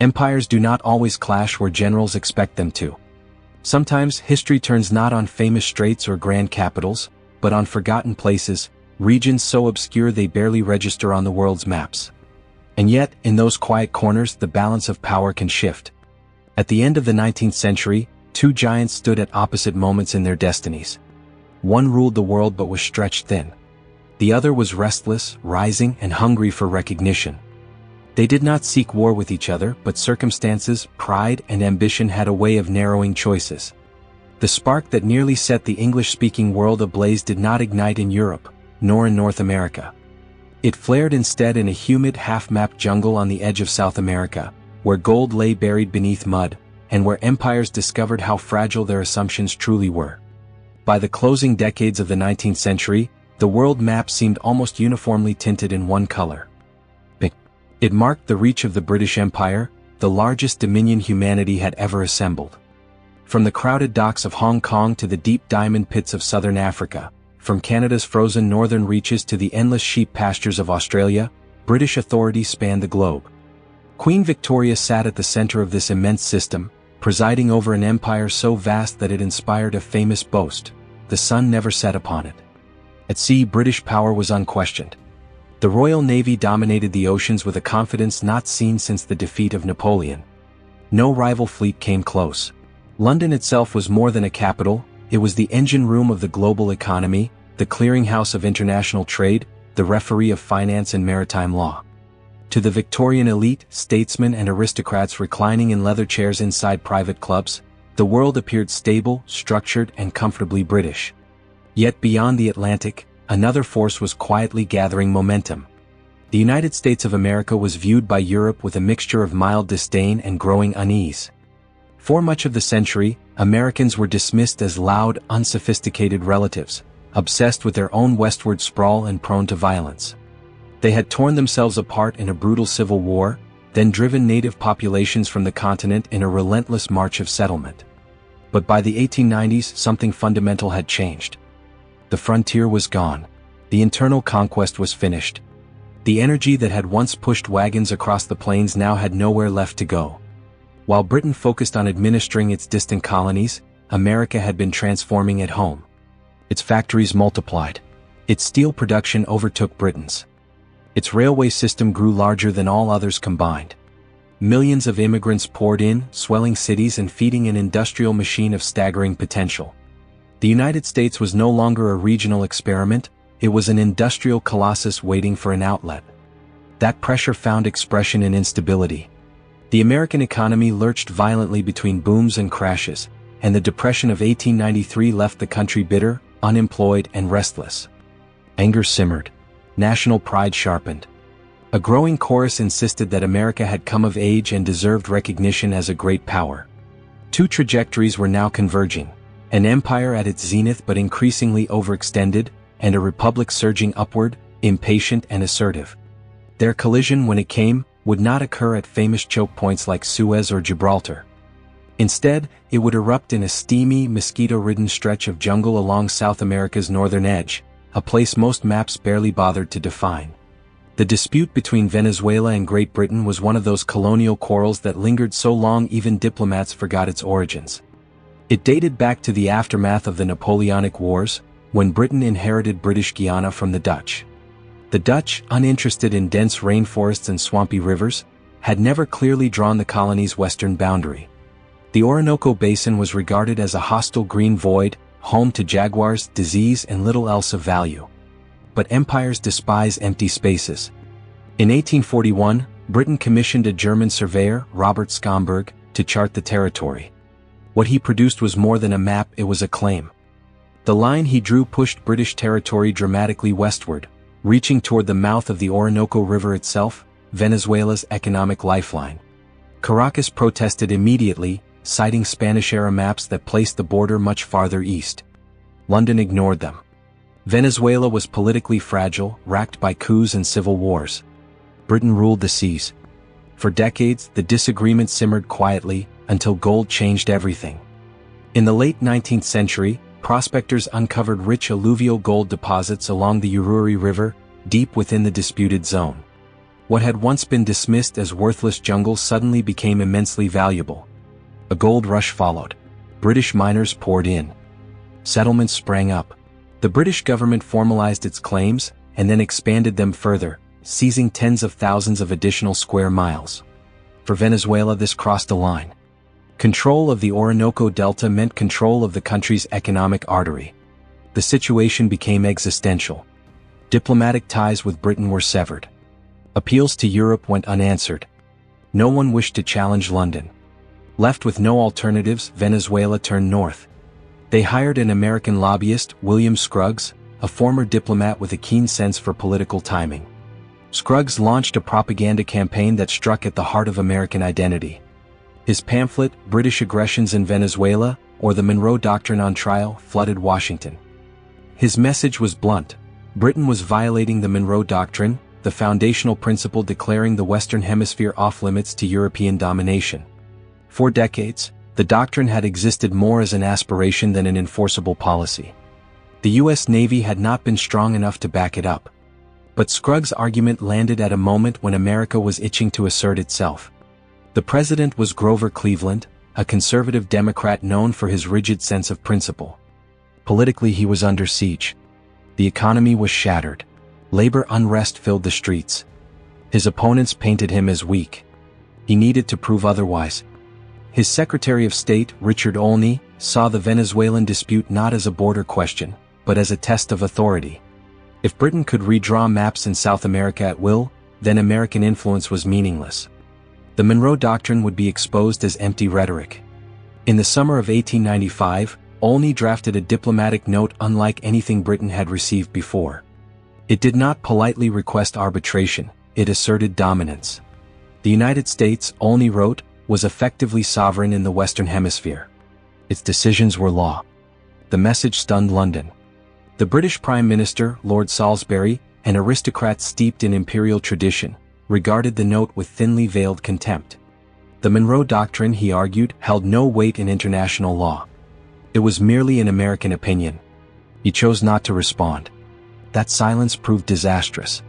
Empires do not always clash where generals expect them to. Sometimes history turns not on famous straits or grand capitals, but on forgotten places, regions so obscure they barely register on the world's maps. And yet, in those quiet corners, the balance of power can shift. At the end of the 19th century, two giants stood at opposite moments in their destinies. One ruled the world but was stretched thin. The other was restless, rising, and hungry for recognition. They did not seek war with each other, but circumstances, pride, and ambition had a way of narrowing choices. The spark that nearly set the English-speaking world ablaze did not ignite in Europe, nor in North America. It flared instead in a humid, half-mapped jungle on the edge of South America, where gold lay buried beneath mud, and where empires discovered how fragile their assumptions truly were. By the closing decades of the 19th century, the world map seemed almost uniformly tinted in one color. It marked the reach of the British Empire, the largest dominion humanity had ever assembled. From the crowded docks of Hong Kong to the deep diamond pits of southern Africa, from Canada's frozen northern reaches to the endless sheep pastures of Australia, British authority spanned the globe. Queen Victoria sat at the center of this immense system, presiding over an empire so vast that it inspired a famous boast: the sun never set upon it. At sea, British power was unquestioned. The Royal Navy dominated the oceans with a confidence not seen since the defeat of Napoleon. No rival fleet came close. London itself was more than a capital, it was the engine room of the global economy, the clearinghouse of international trade, the referee of finance and maritime law. To the Victorian elite, statesmen and aristocrats reclining in leather chairs inside private clubs, the world appeared stable, structured, and comfortably British. Yet beyond the Atlantic, another force was quietly gathering momentum. The United States of America was viewed by Europe with a mixture of mild disdain and growing unease. For much of the century, Americans were dismissed as loud, unsophisticated relatives, obsessed with their own westward sprawl and prone to violence. They had torn themselves apart in a brutal civil war, then driven native populations from the continent in a relentless march of settlement. But by the 1890s, something fundamental had changed. The frontier was gone. The internal conquest was finished. The energy that had once pushed wagons across the plains now had nowhere left to go. While Britain focused on administering its distant colonies, America had been transforming at home. Its factories multiplied. Its steel production overtook Britain's. Its railway system grew larger than all others combined. Millions of immigrants poured in, swelling cities and feeding an industrial machine of staggering potential. The United States was no longer a regional experiment, it was an industrial colossus waiting for an outlet. That pressure found expression in instability. The American economy lurched violently between booms and crashes, and the Depression of 1893 left the country bitter, unemployed, and restless. Anger simmered. National pride sharpened. A growing chorus insisted that America had come of age and deserved recognition as a great power. Two trajectories were now converging: an empire at its zenith but increasingly overextended, and a republic surging upward, impatient and assertive. Their collision, when it came, would not occur at famous choke points like Suez or Gibraltar. Instead, it would erupt in a steamy, mosquito-ridden stretch of jungle along South America's northern edge, a place most maps barely bothered to define. The dispute between Venezuela and Great Britain was one of those colonial quarrels that lingered so long even diplomats forgot its origins. It dated back to the aftermath of the Napoleonic Wars, when Britain inherited British Guiana from the Dutch. The Dutch, uninterested in dense rainforests and swampy rivers, had never clearly drawn the colony's western boundary. The Orinoco Basin was regarded as a hostile green void, home to jaguars, disease, and little else of value. But empires despise empty spaces. In 1841, Britain commissioned a German surveyor, Robert Schomburg, to chart the territory. What he produced was more than a map, it was a claim. The line he drew pushed British territory dramatically westward, reaching toward the mouth of the Orinoco River itself, Venezuela's economic lifeline. Caracas protested immediately, citing Spanish-era maps that placed the border much farther east. London ignored them. Venezuela was politically fragile, racked by coups and civil wars. Britain ruled the seas. For decades, the disagreement simmered quietly, until gold changed everything. In the late 19th century, prospectors uncovered rich alluvial gold deposits along the Ururi River, deep within the disputed zone. What had once been dismissed as worthless jungle suddenly became immensely valuable. A gold rush followed. British miners poured in. Settlements sprang up. The British government formalized its claims, and then expanded them further, seizing tens of thousands of additional square miles. For Venezuela, this crossed a line. Control of the Orinoco Delta meant control of the country's economic artery. The situation became existential. Diplomatic ties with Britain were severed. Appeals to Europe went unanswered. No one wished to challenge London. Left with no alternatives, Venezuela turned north. They hired an American lobbyist, William Scruggs, a former diplomat with a keen sense for political timing. Scruggs launched a propaganda campaign that struck at the heart of American identity. His pamphlet, British Aggressions in Venezuela, or the Monroe Doctrine on Trial, flooded Washington. His message was blunt. Britain was violating the Monroe Doctrine, the foundational principle declaring the Western Hemisphere off-limits to European domination. For decades, the doctrine had existed more as an aspiration than an enforceable policy. The U.S. Navy had not been strong enough to back it up. But Scruggs' argument landed at a moment when America was itching to assert itself. The president was Grover Cleveland, a conservative Democrat known for his rigid sense of principle. Politically, he was under siege. The economy was shattered. Labor unrest filled the streets. His opponents painted him as weak. He needed to prove otherwise. His Secretary of State, Richard Olney, saw the Venezuelan dispute not as a border question, but as a test of authority. If Britain could redraw maps in South America at will, then American influence was meaningless. The Monroe Doctrine would be exposed as empty rhetoric. In the summer of 1895, Olney drafted a diplomatic note unlike anything Britain had received before. It did not politely request arbitration, it asserted dominance. The United States, Olney wrote, was effectively sovereign in the Western Hemisphere. Its decisions were law. The message stunned London. The British Prime Minister, Lord Salisbury, an aristocrat steeped in imperial tradition, regarded the note with thinly veiled contempt. The Monroe Doctrine, he argued, held no weight in international law. It was merely an American opinion. He chose not to respond. That silence proved disastrous.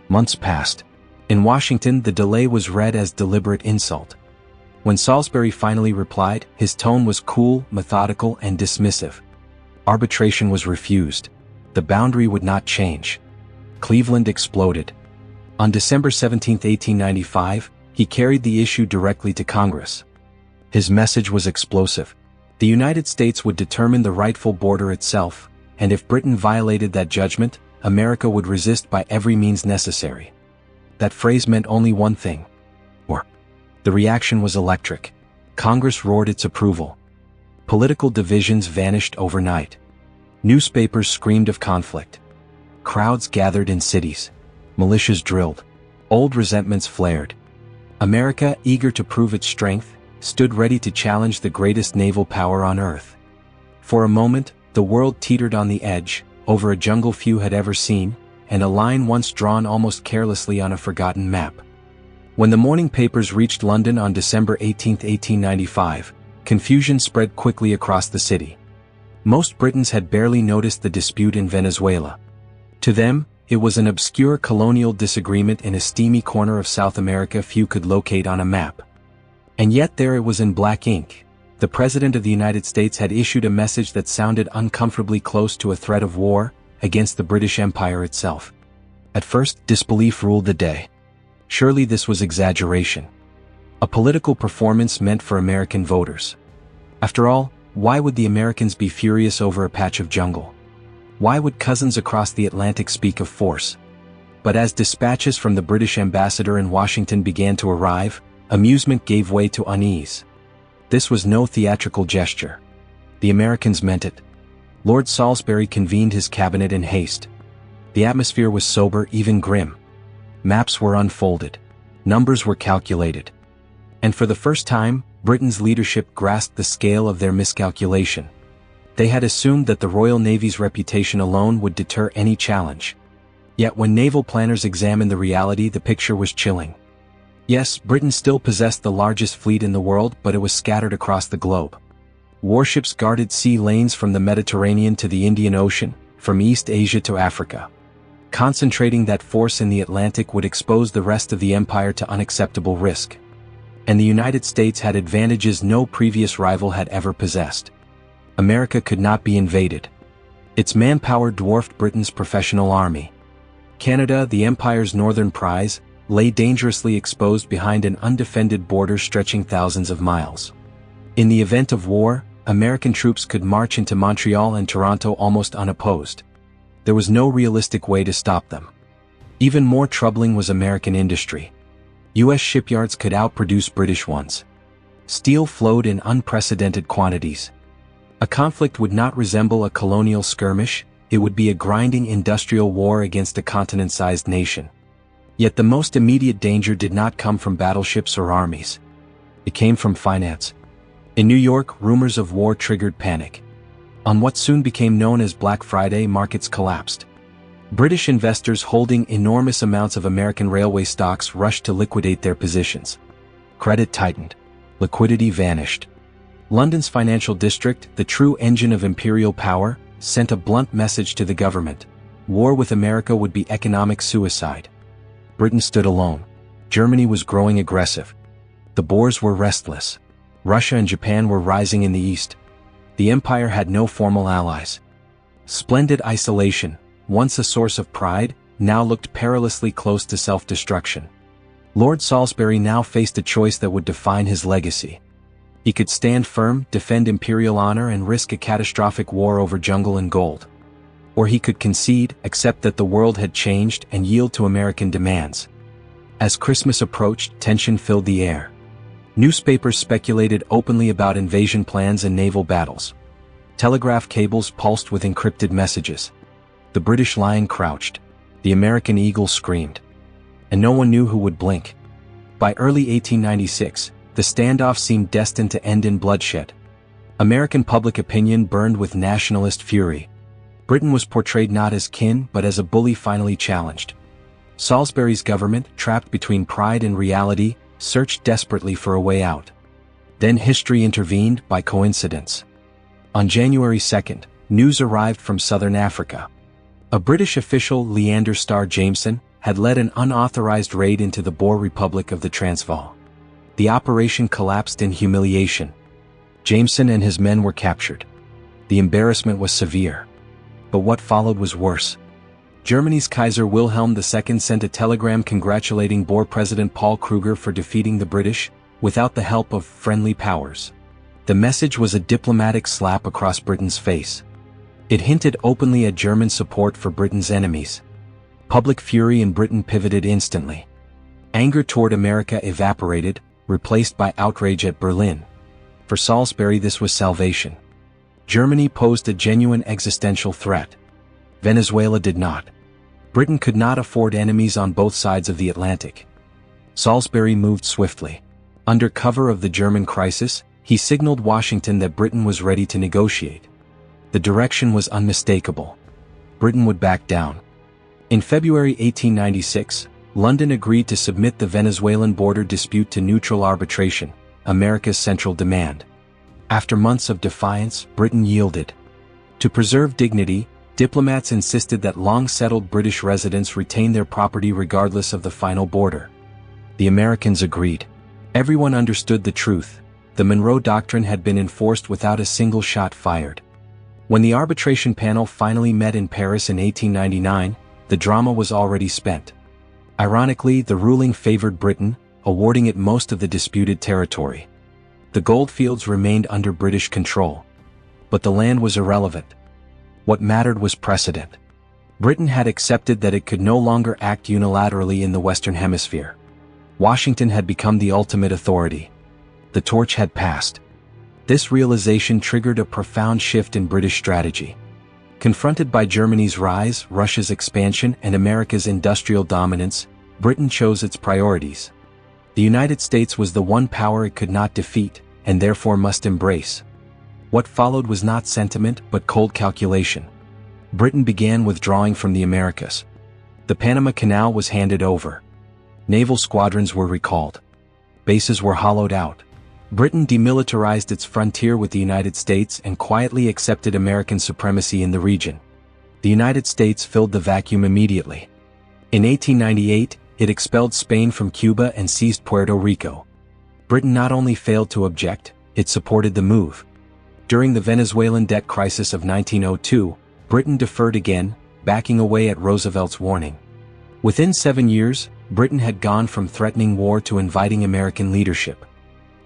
Months passed. In Washington, the delay was read as deliberate insult. When Salisbury finally replied, his tone was cool, methodical, and dismissive. Arbitration was refused. The boundary would not change. Cleveland exploded. On December 17, 1895, he carried the issue directly to Congress. His message was explosive. The United States would determine the rightful border itself, and if Britain violated that judgment, America would resist by every means necessary. That phrase meant only one thing. War. The reaction was electric. Congress roared its approval. Political divisions vanished overnight. Newspapers screamed of conflict. Crowds gathered in cities. Militias drilled. Old resentments flared. America, eager to prove its strength, stood ready to challenge the greatest naval power on Earth. For a moment, the world teetered on the edge, over a jungle few had ever seen, and a line once drawn almost carelessly on a forgotten map. When the morning papers reached London on December 18, 1895, confusion spread quickly across the city. Most Britons had barely noticed the dispute in Venezuela. To them, it was an obscure colonial disagreement in a steamy corner of South America few could locate on a map. And yet there it was in black ink. The President of the United States had issued a message that sounded uncomfortably close to a threat of war against the British Empire itself. At first, disbelief ruled the day. Surely this was exaggeration. A political performance meant for American voters. After all, why would the Americans be furious over a patch of jungle? Why would cousins across the Atlantic speak of force? But as dispatches from the British ambassador in Washington began to arrive, amusement gave way to unease. This was no theatrical gesture. The Americans meant it. Lord Salisbury convened his cabinet in haste. The atmosphere was sober, even grim. Maps were unfolded. Numbers were calculated. And for the first time, Britain's leadership grasped the scale of their miscalculation. They had assumed that the Royal Navy's reputation alone would deter any challenge. Yet when naval planners examined the reality, the picture was chilling. Yes, Britain still possessed the largest fleet in the world, but it was scattered across the globe. Warships guarded sea lanes from the Mediterranean to the Indian Ocean, from East Asia to Africa. Concentrating that force in the Atlantic would expose the rest of the empire to unacceptable risk. And the United States had advantages no previous rival had ever possessed. America could not be invaded. Its manpower dwarfed Britain's professional army. Canada, the empire's northern prize, lay dangerously exposed behind an undefended border stretching thousands of miles. In the event of war, American troops could march into Montreal and Toronto almost unopposed. There was no realistic way to stop them. Even more troubling was American industry. U.S. shipyards could outproduce British ones. Steel flowed in unprecedented quantities. A conflict would not resemble a colonial skirmish, it would be a grinding industrial war against a continent-sized nation. Yet the most immediate danger did not come from battleships or armies. It came from finance. In New York, rumors of war triggered panic. On what soon became known as Black Friday, markets collapsed. British investors holding enormous amounts of American railway stocks rushed to liquidate their positions. Credit tightened. Liquidity vanished. London's financial district, the true engine of imperial power, sent a blunt message to the government. War with America would be economic suicide. Britain stood alone. Germany was growing aggressive. The Boers were restless. Russia and Japan were rising in the east. The empire had no formal allies. Splendid isolation, once a source of pride, now looked perilously close to self-destruction. Lord Salisbury now faced a choice that would define his legacy. He could stand firm, defend imperial honor and risk a catastrophic war over jungle and gold. Or he could concede, accept that the world had changed and yield to American demands. As Christmas approached, tension filled the air. Newspapers speculated openly about invasion plans and naval battles. Telegraph cables pulsed with encrypted messages. The British lion crouched. The American eagle screamed. And no one knew who would blink. By early 1896, the standoff seemed destined to end in bloodshed. American public opinion burned with nationalist fury. Britain was portrayed not as kin but as a bully finally challenged. Salisbury's government, trapped between pride and reality, searched desperately for a way out. Then history intervened by coincidence. On January 2nd, news arrived from southern Africa. A British official, Leander Starr Jameson, had led an unauthorized raid into the Boer Republic of the Transvaal. The operation collapsed in humiliation. Jameson and his men were captured. The embarrassment was severe. But what followed was worse. Germany's Kaiser Wilhelm II sent a telegram congratulating Boer President Paul Kruger for defeating the British, without the help of friendly powers. The message was a diplomatic slap across Britain's face. It hinted openly at German support for Britain's enemies. Public fury in Britain pivoted instantly. Anger toward America evaporated, replaced by outrage at Berlin. For Salisbury, this was salvation. Germany posed a genuine existential threat. Venezuela did not. Britain could not afford enemies on both sides of the Atlantic. Salisbury moved swiftly. Under cover of the German crisis, he signaled Washington that Britain was ready to negotiate. The direction was unmistakable. Britain would back down. In February 1896, London agreed to submit the Venezuelan border dispute to neutral arbitration, America's central demand. After months of defiance, Britain yielded. To preserve dignity, diplomats insisted that long-settled British residents retain their property regardless of the final border. The Americans agreed. Everyone understood the truth. The Monroe Doctrine had been enforced without a single shot fired. When the arbitration panel finally met in Paris in 1899, the drama was already spent. Ironically, the ruling favored Britain, awarding it most of the disputed territory. The goldfields remained under British control. But the land was irrelevant. What mattered was precedent. Britain had accepted that it could no longer act unilaterally in the Western Hemisphere. Washington had become the ultimate authority. The torch had passed. This realization triggered a profound shift in British strategy. Confronted by Germany's rise, Russia's expansion, and America's industrial dominance, Britain chose its priorities. The United States was the one power it could not defeat, and therefore must embrace. What followed was not sentiment but cold calculation. Britain began withdrawing from the Americas. The Panama Canal was handed over. Naval squadrons were recalled. Bases were hollowed out. Britain demilitarized its frontier with the United States and quietly accepted American supremacy in the region. The United States filled the vacuum immediately. In 1898, it expelled Spain from Cuba and seized Puerto Rico. Britain not only failed to object, it supported the move. During the Venezuelan debt crisis of 1902, Britain deferred again, backing away at Roosevelt's warning. Within 7 years, Britain had gone from threatening war to inviting American leadership.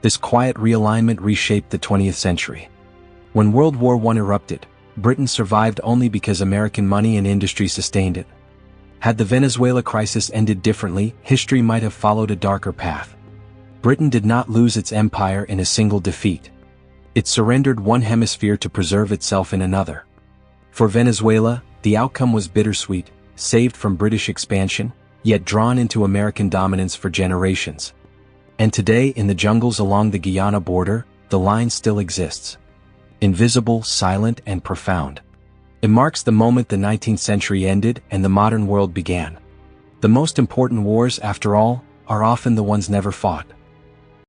This quiet realignment reshaped the 20th century. When World War I erupted, Britain survived only because American money and industry sustained it. Had the Venezuela crisis ended differently, history might have followed a darker path. Britain did not lose its empire in a single defeat. It surrendered one hemisphere to preserve itself in another. For Venezuela, the outcome was bittersweet, saved from British expansion, yet drawn into American dominance for generations. And today, in the jungles along the Guyana border, the line still exists. Invisible, silent, and profound. It marks the moment the 19th century ended and the modern world began. The most important wars, after all, are often the ones never fought.